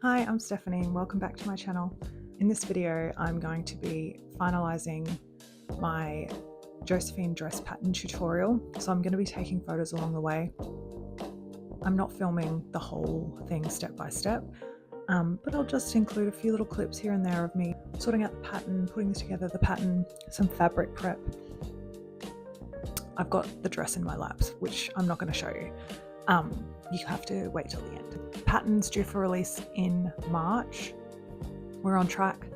Hi, I'm Stephanie and welcome back to my channel. In this video, I'm going to be finalizing my Josephine Dress Pattern tutorial. So I'm going to be taking photos along the way. I'm not filming the whole thing step by step, but I'll just include a few little clips here and there of me sorting out the pattern, putting together the pattern, some fabric prep. I've got the dress in my laps, which I'm not going to show you. You have to wait till the end. Pattern's due for release in March. We're on track.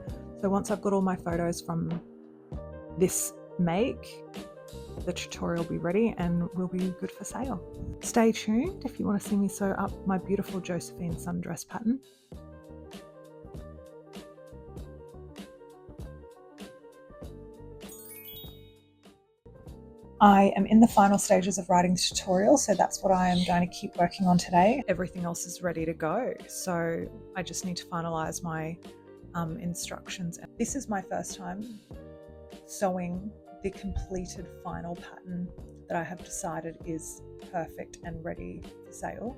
So once I've got all my photos from this make, the tutorial will be ready and will be good for sale. Stay tuned if you want to see me sew up my beautiful Josephine Sewing Dress Pattern. I am in the final stages of writing the tutorial, so that's what I am going to keep working on today. Everything else is ready to go, so I just need to finalize my instructions. This is my first time sewing the completed final pattern that I have decided is perfect and ready for sale.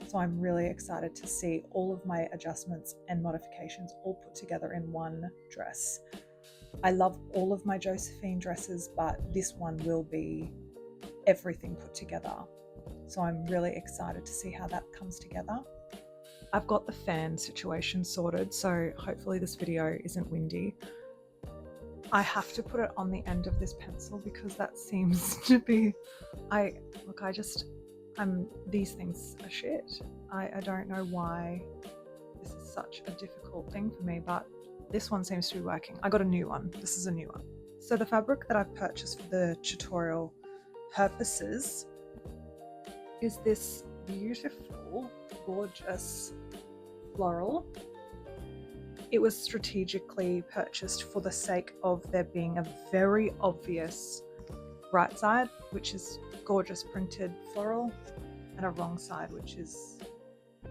So I'm really excited to see all of my adjustments and modifications all put together in one dress. I love all of my Josephine dresses, but this one will be everything put together. So I'm really excited to see how that comes together. I've got the fan situation sorted, so hopefully this video isn't windy. I have to put it on the end of this pencil because that seems to be, these things are shit. I don't know why this is such a difficult thing for me, but this one seems to be working. I got a new one. This is a new one. So the fabric that I've purchased for the tutorial purposes is this beautiful, gorgeous floral. It was strategically purchased for the sake of there being a very obvious right side, which is gorgeous printed floral, and a wrong side, which is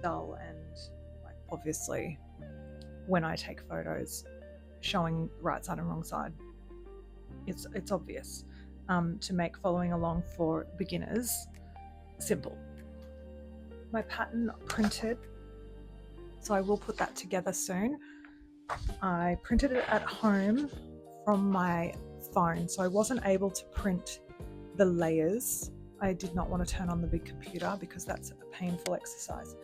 dull and obviously when I take photos showing right side and wrong side, it's obvious, to make following along for beginners simple. My pattern printed, so I will put that together soon. I printed it at home from my phone, so I wasn't able to print the layers. I did not want to turn on the big computer because that's a painful exercise.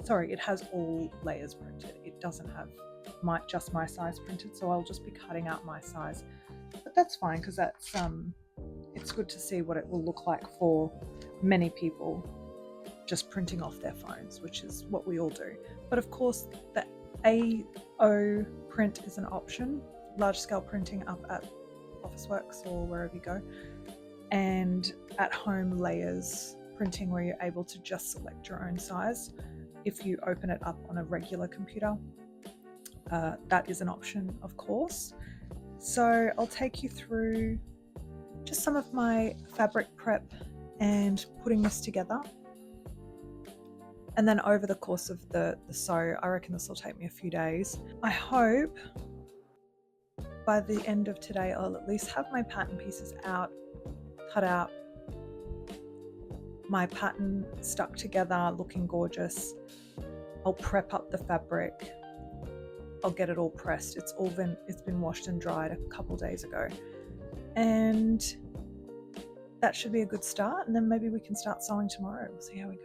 Sorry, it has all layers printed. It doesn't have just my size printed, so I'll just be cutting out my size. But that's fine because that's it's good to see what it will look like for many people just printing off their phones, which is what we all do. But of course, the AO print is an option, large scale printing up at Officeworks or wherever you go, and at home layers printing where you're able to just select your own size. If you open it up on a regular computer, that is an option, of course. So I'll take you through just some of my fabric prep and putting this together. And then over the course of the sew, I reckon this will take me a few days. I hope by the end of today, I'll at least have my pattern pieces out, cut out, my pattern stuck together, looking gorgeous. I'll prep up the fabric. I'll get it all pressed. It's been washed and dried a couple days ago. And that should be a good start. And then maybe we can start sewing tomorrow. We'll see how we go.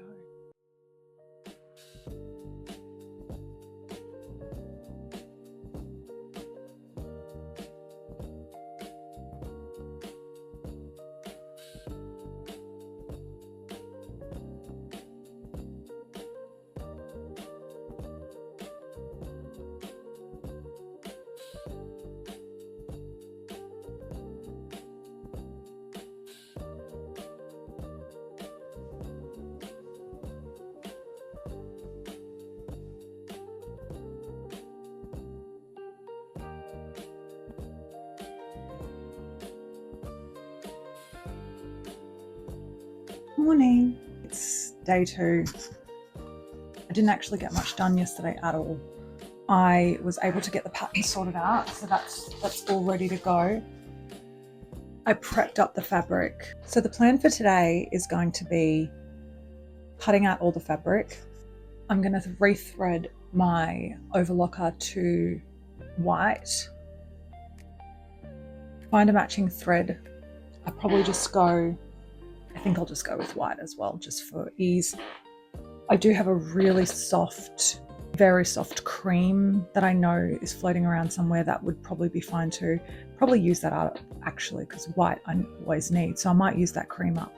Morning. It's day 2. I didn't actually get much done yesterday at all. I was able to get the pattern sorted out, so that's all ready to go. I prepped up the fabric. So the plan for today is going to be cutting out all the fabric. I'm going to rethread my overlocker to white, find a matching thread. I probably just go, I think I'll just go with white as well, just for ease. I do have a really soft, very soft cream that I know is floating around somewhere that would probably be fine too. Probably use that up actually, because white I always need, so I might use that cream up.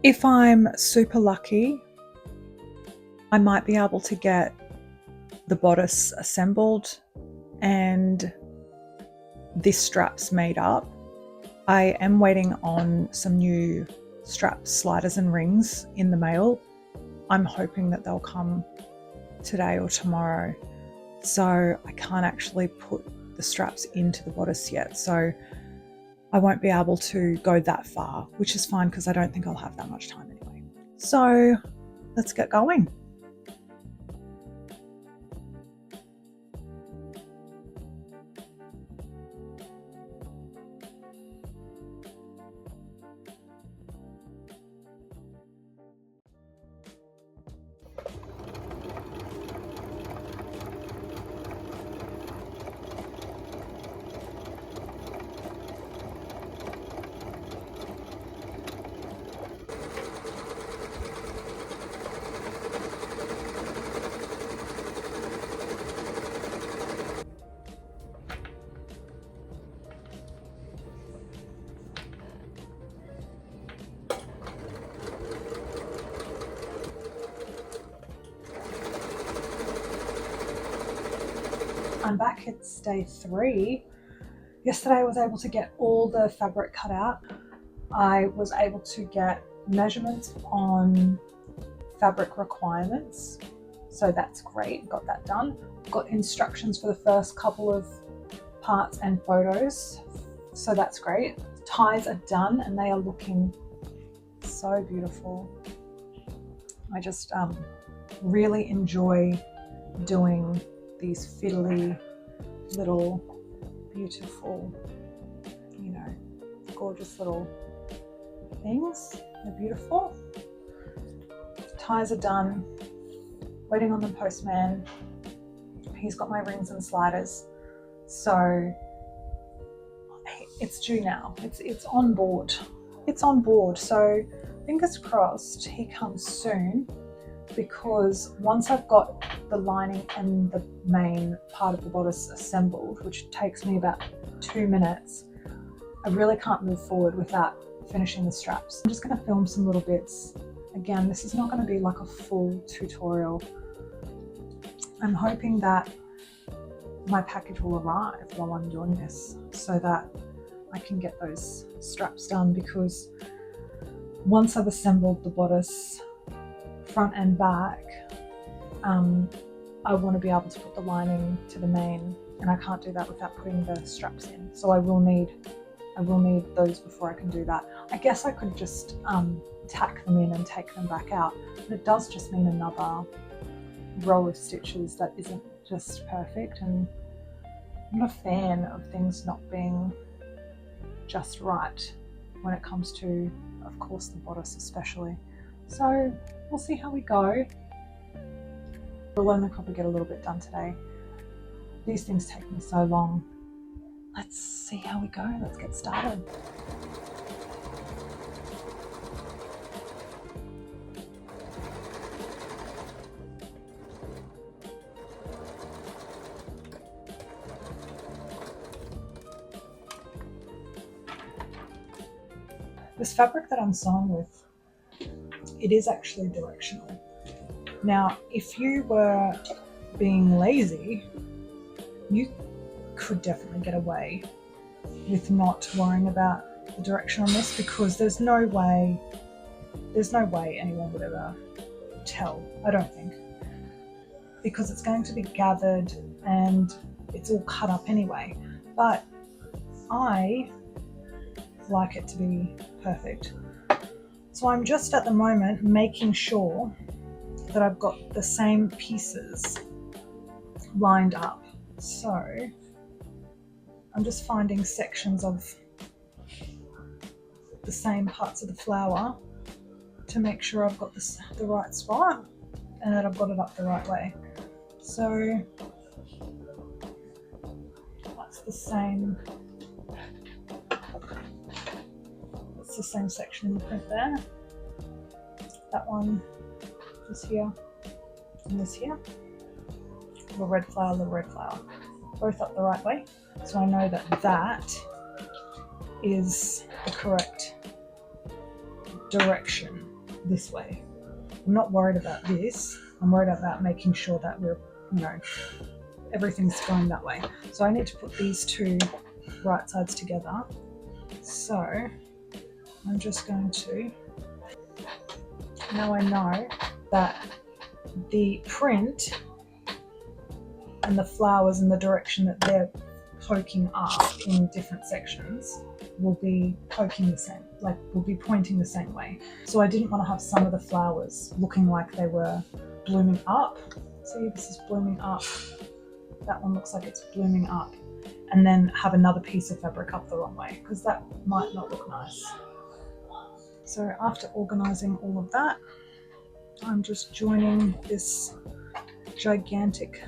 If I'm super lucky, I might be able to get the bodice assembled and this strap's made up. I am waiting on some new strap sliders and rings in the mail. I'm hoping that they'll come today or tomorrow. So I can't actually put the straps into the bodice yet. So I won't be able to go that far, which is fine because I don't think I'll have that much time anyway. So let's get going. I'm back, it's day 3. Yesterday I was able to get all the fabric cut out. I was able to get measurements on fabric requirements, so that's great, got that done. Got instructions for the first couple of parts and photos, so that's great. Ties are done and they are looking so beautiful. I just really enjoy doing these fiddly little beautiful, you know, gorgeous little things. They're beautiful. Ties are done, waiting on the postman. He's got my rings and sliders, so it's due now. It's on board. It's on board, so fingers crossed he comes soon, because once I've got the lining and the main part of the bodice assembled, which takes me about 2 minutes, I really can't move forward without finishing the straps. I'm just going to film some little bits. Again, this is not going to be like a full tutorial. I'm hoping that my package will arrive while I'm doing this so that I can get those straps done, because once I've assembled the bodice front and back, I want to be able to put the lining to the main, and I can't do that without putting the straps in. So I will need those before I can do that. I guess I could just tack them in and take them back out, but it does just mean another row of stitches that isn't just perfect, and I'm not a fan of things not being just right when it comes to, of course, the bodice especially. So we'll see how we go. We'll only probably get a little bit done today. These things take me so long. Let's see how we go. Let's get started. This fabric that I'm sewing with, it is actually directional. Now, if you were being lazy, you could definitely get away with not worrying about the direction on this, because there's no way anyone would ever tell, I don't think, because it's going to be gathered and it's all cut up anyway. But I like it to be perfect. So I'm just at the moment making sure that I've got the same pieces lined up. So I'm just finding sections of the same parts of the flower to make sure I've got the right spot and that I've got it up the right way. So that's the same. It's the same section in the print there. That one is here and this here. Little red flower, little red flower. Both up the right way. So I know that that is the correct direction this way. I'm not worried about this. I'm worried about making sure that we're, everything's going that way. So I need to put these two right sides together. So I'm just going to, now I know that the print and the flowers in the direction that they're poking up in different sections will be poking the same, like will be pointing the same way. So I didn't want to have some of the flowers looking like they were blooming up. See, this is blooming up. That one looks like it's blooming up. And then have another piece of fabric up the wrong way, because that might not look nice. So after organizing all of that, I'm just joining this gigantic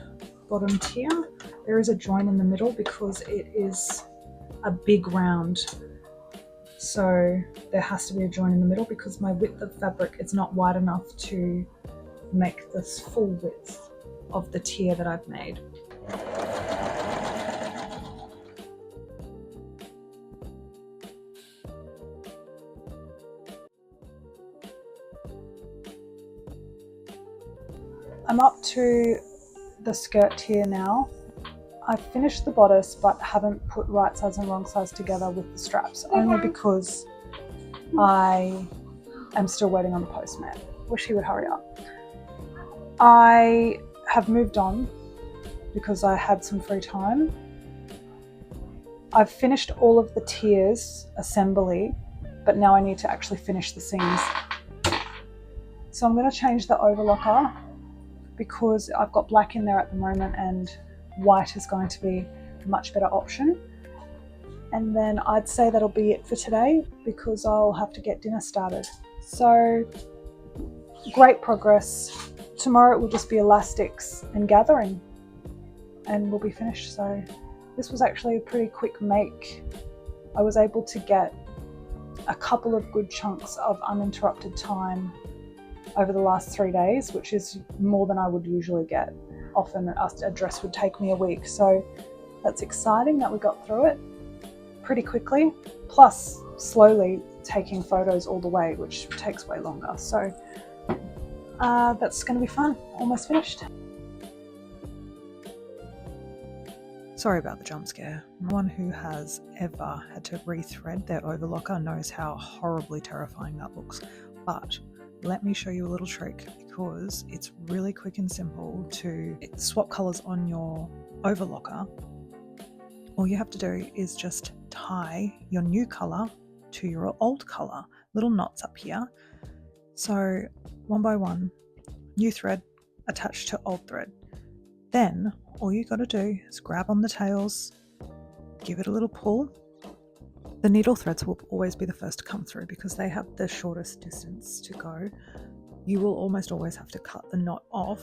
bottom tier. There is a join in the middle because it is a big round. So there has to be a join in the middle because my width of fabric is not wide enough to make this full width of the tier that I've made. I'm up to the skirt tier now. I've finished the bodice but haven't put right sides and wrong sides together with the straps, only because I am still waiting on the postman. Wish he would hurry up. I have moved on because I had some free time. I've finished all of the tiers assembly, but now I need to actually finish the seams. So I'm going to change the overlocker because I've got black in there at the moment and white is going to be a much better option. And then I'd say that'll be it for today because I'll have to get dinner started. So great progress. Tomorrow it will just be elastics and gathering and we'll be finished. So this was actually a pretty quick make. I was able to get a couple of good chunks of uninterrupted time over the last 3 days, which is more than I would usually get. Often a dress would take me a week. So that's exciting that we got through it pretty quickly, plus slowly taking photos all the way, which takes way longer. So that's going to be fun. Almost finished. Sorry about the jump scare. No one who has ever had to rethread their overlocker knows how horribly terrifying that looks. But let me show you a little trick because it's really quick and simple to swap colors on your overlocker. All you have to do is just tie your new color to your old color. Little knots up here. So one by one, new thread attached to old thread. Then all you got to do is grab on the tails, give it a little pull. The needle threads will always be the first to come through because they have the shortest distance to go. You will almost always have to cut the knot off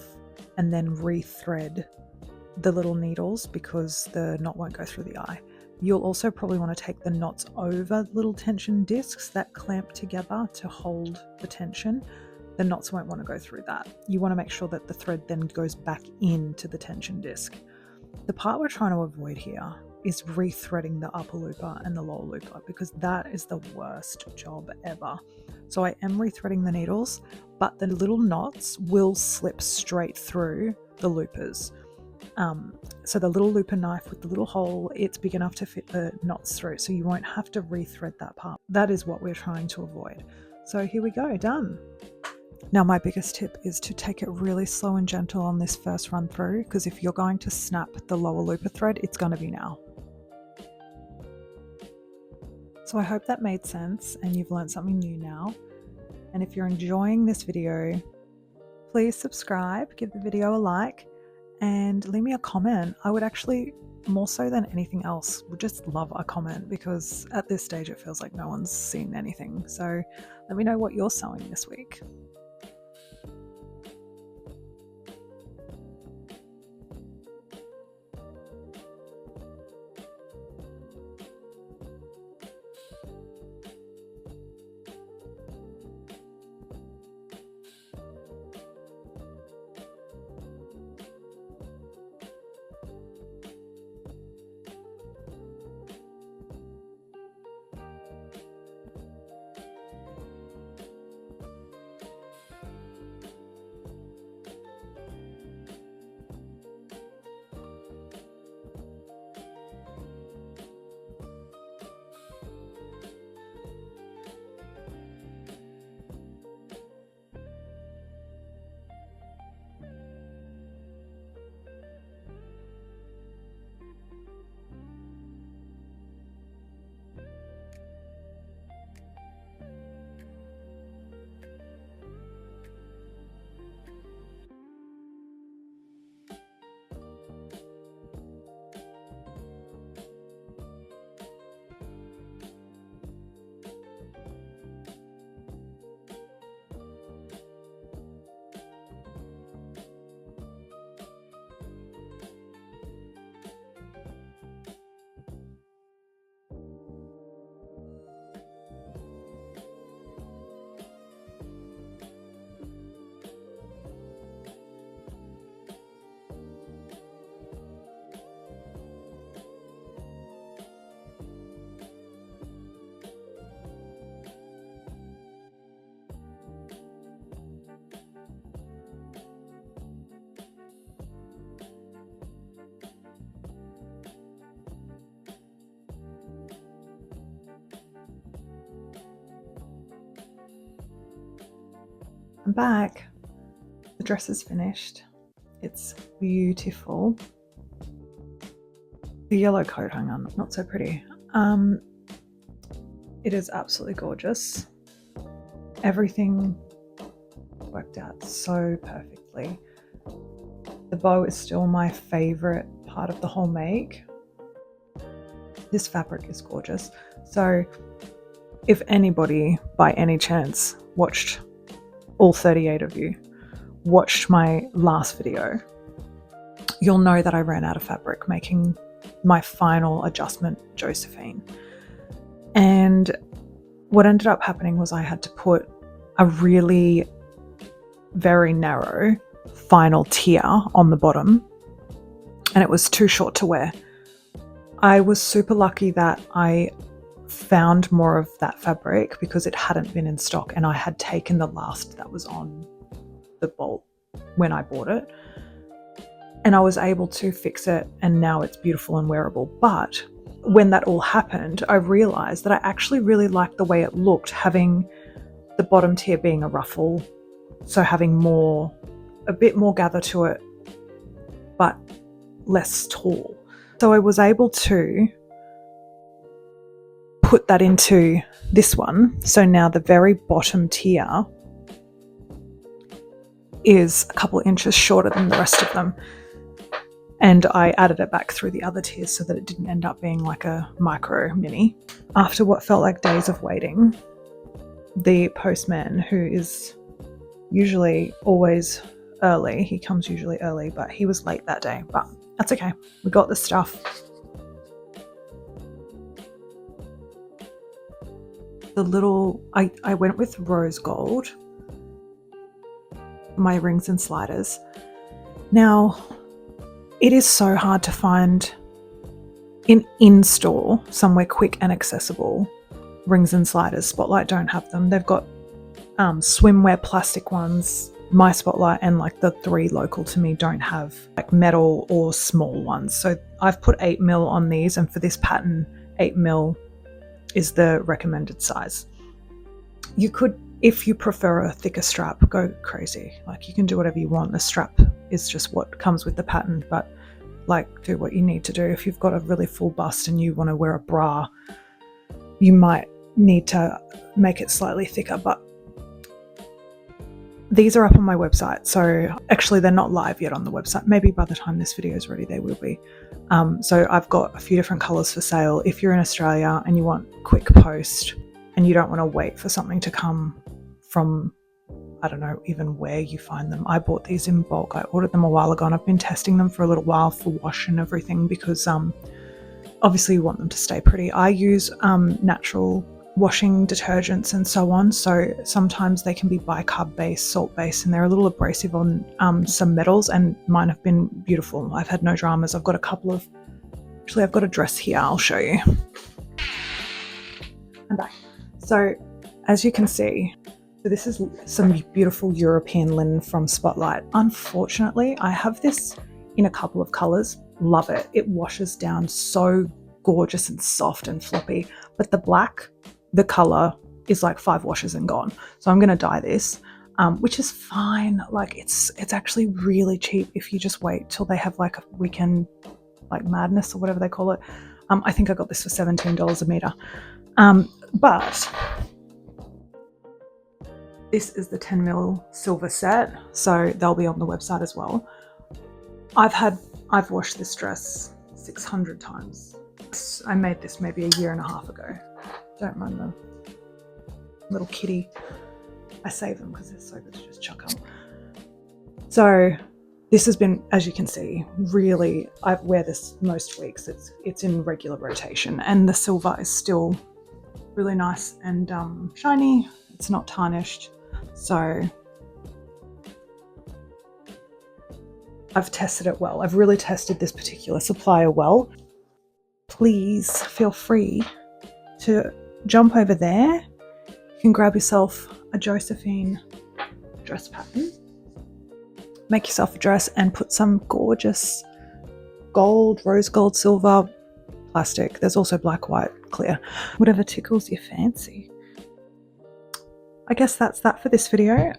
and then rethread the little needles because the knot won't go through the eye. You'll also probably want to take the knots over little tension discs that clamp together to hold the tension. The knots won't want to go through that. You want to make sure that the thread then goes back into the tension disc. The part we're trying to avoid here is rethreading the upper looper and the lower looper because that is the worst job ever. So I am rethreading the needles, but the little knots will slip straight through the loopers. So the little looper knife with the little hole, it's big enough to fit the knots through, so you won't have to rethread that part. That is what we're trying to avoid. So here we go, done. Now my biggest tip is to take it really slow and gentle on this first run through, because if you're going to snap the lower looper thread, it's going to be now. So I hope that made sense and you've learned something new now. And if you're enjoying this video, please subscribe, give the video a like, and leave me a comment. I would actually, more so than anything else, would just love a comment, because at this stage it feels like no one's seen anything. So let me know what you're sewing this week. I'm back. The dress is finished. It's beautiful. The yellow coat hung on, not so pretty. It is absolutely gorgeous. Everything worked out so perfectly. The bow is still my favorite part of the whole make. This fabric is gorgeous. So if anybody by any chance watched, all 38 of you watched my last video, you'll know that I ran out of fabric making my final adjustment Josephine. And what ended up happening was I had to put a really very narrow final tier on the bottom, and it was too short to wear. I was super lucky that I found more of that fabric because it hadn't been in stock, and I had taken the last that was on the bolt when I bought it, and I was able to fix it, and now it's beautiful and wearable. But when that all happened, I realized that I actually really liked the way it looked, having the bottom tier being a ruffle, so having a bit more gather to it, but less tall. So I was able to put that into this one. So now the very bottom tier is a couple of inches shorter than the rest of them. And I added it back through the other tiers so that it didn't end up being like a micro mini. After what felt like days of waiting, the postman, who is usually always early, he comes usually early, but he was late that day, but that's okay. We got the stuff. I went with rose gold, my rings and sliders. Now, it is so hard to find in-store somewhere quick and accessible rings and sliders. Spotlight don't have them. They've got swimwear plastic ones. My Spotlight and like the 3 local to me don't have like metal or small ones. So I've put 8mm on these, and for this pattern 8mm is the recommended size. You could, if you prefer a thicker strap, go crazy. Like you can do whatever you want. The strap is just what comes with the pattern, but like do what you need to do. If you've got a really full bust and you want to wear a bra, you might need to make it slightly thicker, but these are up on my website. So actually they're not live yet on the website. Maybe by the time this video is ready, they will be. So I've got a few different colors for sale. If you're in Australia and you want quick post and you don't want to wait for something to come from, I don't know even where you find them. I bought these in bulk. I ordered them a while ago and I've been testing them for a little while for wash and everything because obviously you want them to stay pretty. I use natural washing detergents and so on, so sometimes they can be bicarb based, salt based, and they're a little abrasive on some metals, and mine have been beautiful. I've had no dramas. I've got a couple of, actually I've got a dress here, I'll show you. I'm back. So as you can see, so this is some beautiful European linen from Spotlight. Unfortunately, I have this in a couple of colors. Love it. It washes down so gorgeous and soft and floppy, but the black, the color is like 5 washes and gone. So I'm going to dye this, which is fine. Like it's actually really cheap if you just wait till they have like a weekend, like madness or whatever they call it. I think I got this for $17 a meter. But this is the 10mm silver set. So they'll be on the website as well. I've washed this dress 600 times. I made this maybe a year and a half ago. Don't mind the little kitty. I save them because they're so good to just chuck them. So this has been, as you can see, really, I wear this most weeks. It's in regular rotation, and the silver is still really nice and shiny. It's not tarnished. So I've tested it well. I've really tested this particular supplier well. Please feel free to jump over there. You can grab yourself a Josephine dress pattern, make yourself a dress and put some gorgeous gold, rose gold, silver, plastic. There's also black, white, clear, whatever tickles your fancy. I guess that's that for this video.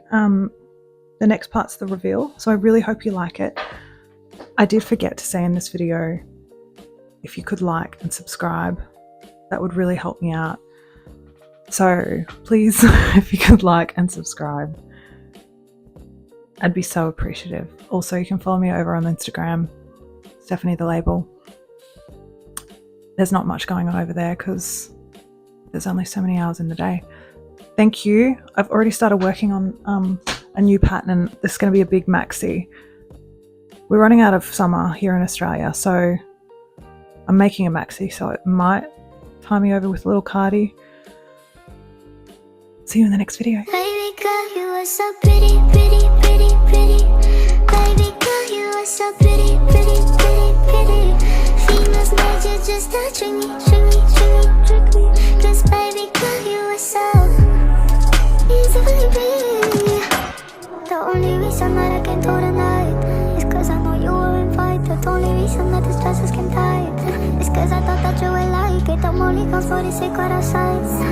the next part's the reveal, so I really hope you like it. I did forget to say in this video, if you could like and subscribe, that would really help me out. So please, if you could like and subscribe, I'd be so appreciative. Also, you can follow me over on Instagram, Stephanie the Label. There's not much going on over there because there's only so many hours in the day. Thank you. I've already started working on a new pattern, and this is going to be a big maxi. We're running out of summer here in Australia, so I'm making a maxi, so it might tie me over with a little cardi. See you in the next video. Baby girl, you are so pretty, pretty, pretty, pretty. Baby girl, you are so pretty, pretty, pretty, pretty. Females made you just to trick me, trick me, trick me, trick me. 'Cause baby girl, you are so easy, baby. The only reason that I can do tonight is 'cause I know you were invited. The only reason that this dress is skin tight is 'cause I thought that you would like it. I'm only gone for the secret outside.